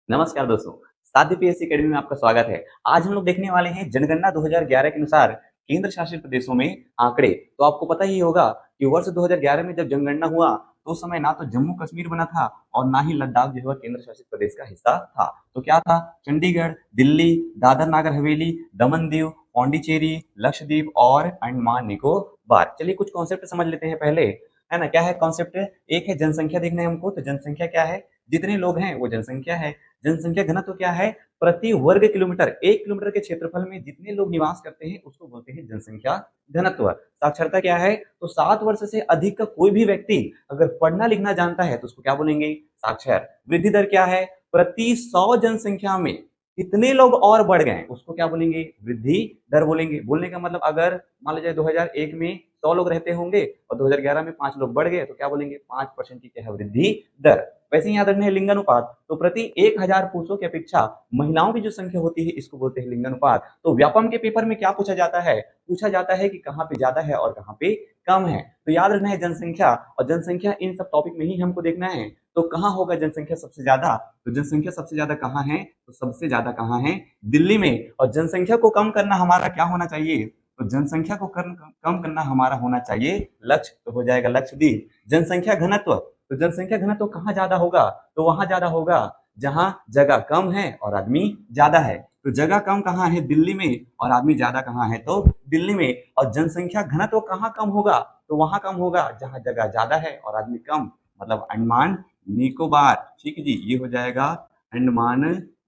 नमस्कार दोस्तों, साध्य पीएससी अकेडमी में आपका स्वागत है। आज हम लोग देखने वाले हैं जनगणना 2011 के अनुसार केंद्र शासित प्रदेशों में आंकड़े। तो आपको पता ही होगा कि वर्ष 2011 में जब जनगणना हुआ तो उस समय ना तो जम्मू कश्मीर बना था और ना ही लद्दाख जो है केंद्र शासित प्रदेश का हिस्सा था। तो क्या था? चंडीगढ़, दिल्ली, दादर नागर हवेली, दमन दीव, पौंडीचेरी, लक्षद्वीप और अंडमान निकोबार। चलिए कुछ कॉन्सेप्ट समझ लेते हैं पहले, है ना। क्या है कॉन्सेप्ट? एक है जनसंख्या देखना है हमको, तो जनसंख्या क्या है? जितने लोग हैं वो जनसंख्या है। जनसंख्या घनत्व क्या है? प्रति वर्ग किलोमीटर, 1 किलोमीटर के क्षेत्रफल में जितने लोग निवास करते हैं उसको बोलते हैं जनसंख्या घनत्व। साक्षरता क्या है? तो 7 वर्ष से अधिक का कोई भी व्यक्ति अगर पढ़ना लिखना जानता है तो उसको क्या बोलेंगे? साक्षर। वृद्धि दर क्या है? प्रति 100 जनसंख्या में कितने लोग और बढ़ गए उसको क्या बोलेंगे? वृद्धि दर बोलेंगे। बोलने का मतलब अगर मान लीजिए 2001 में 100 लोग रहते होंगे और 2011 में 5 लोग बढ़ गए तो क्या बोलेंगे? 5% की क्या है? वृद्धि दर। वैसे ही याद रखना है लिंगानुपात। तो प्रति 1000 पुरुषों की अपेक्षा महिलाओं की जो संख्या होती है इसको बोलते हैं लिंगानुपात। तो व्यापम के पेपर में क्या पूछा जाता है? पूछा जाता है कि कहाँ पे ज्यादा है और कहाँ पे कम है। तो याद रखना है जनसंख्या, और जनसंख्या इन सब टॉपिक में ही हमको देखना है। तो कहाँ होगा जनसंख्या सबसे ज्यादा? तो जनसंख्या सबसे ज्यादा कहाँ है? तो सबसे ज्यादा कहाँ है? दिल्ली में। और जनसंख्या को कम करना हमारा क्या होना चाहिए? तो जनसंख्या को कम करना हमारा होना चाहिए लक्ष्य। तो हो जाएगा लक्षद्वीप। जनसंख्या घनत्व, तो जनसंख्या घनत्व कहाँ ज्यादा होगा? तो वहां ज्यादा होगा जहां जगह कम है और आदमी ज्यादा है। तो जगह कम कहाँ है? दिल्ली में। और आदमी ज्यादा कहाँ है? तो दिल्ली में। और जनसंख्या घनत्व कहाँ कम होगा? तो वहां कम होगा जहां जगह ज्यादा है और आदमी कम, मतलब अंडमान निकोबार। ठीक है जी, ये हो जाएगा अंडमान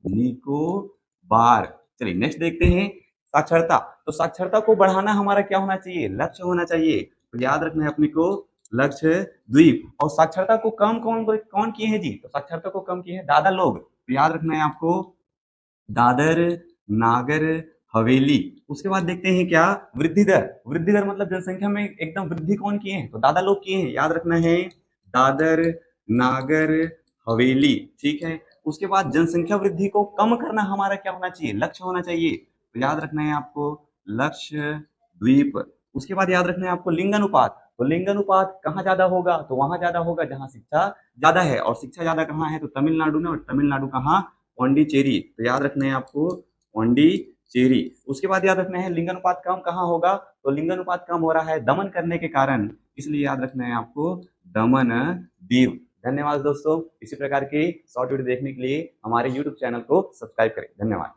निकोबार। चलिए नेक्स्ट देखते हैं, साक्षरता। तो साक्षरता को बढ़ाना हमारा क्या होना चाहिए? लक्ष्य होना चाहिए। तो याद रखना है अपने को लक्ष्य द्वीप। और साक्षरता को कम कौन कौन किए हैं जी? तो साक्षरता को कम किए हैं दादा लोग। तो याद रखना है आपको दादर नागर हवेली। उसके बाद देखते हैं क्या? वृद्धि दर। वृद्धि दर मतलब जनसंख्या में एकदम वृद्धि कौन किए हैं? तो दादा लोग किए हैं। याद रखना है दादर नागर हवेली। ठीक है। उसके बाद जनसंख्या वृद्धि को कम करना हमारा क्या होना चाहिए? लक्ष्य होना चाहिए। तो याद रखना है आपको लक्ष्य द्वीप। उसके बाद याद रखना है आपको लिंगानुपात। तो लिंगानुपात कहाँ ज्यादा होगा? तो वहां ज्यादा होगा जहां शिक्षा ज्यादा है। और शिक्षा ज्यादा कहाँ है? तो तमिलनाडु में। और तमिलनाडु कहाँ? पौंडीचेरी। तो याद रखना है आपको पौंडीचेरी। उसके बाद याद रखना है लिंगानुपात कम कहाँ होगा? तो लिंगानुपात कम हो रहा है दमन करने के कारण, इसलिए याद रखना है आपको दमन दीव। धन्यवाद दोस्तों। इसी प्रकार के शॉर्ट वीडियो देखने के लिए हमारे यूट्यूब चैनल को सब्सक्राइब करें। धन्यवाद।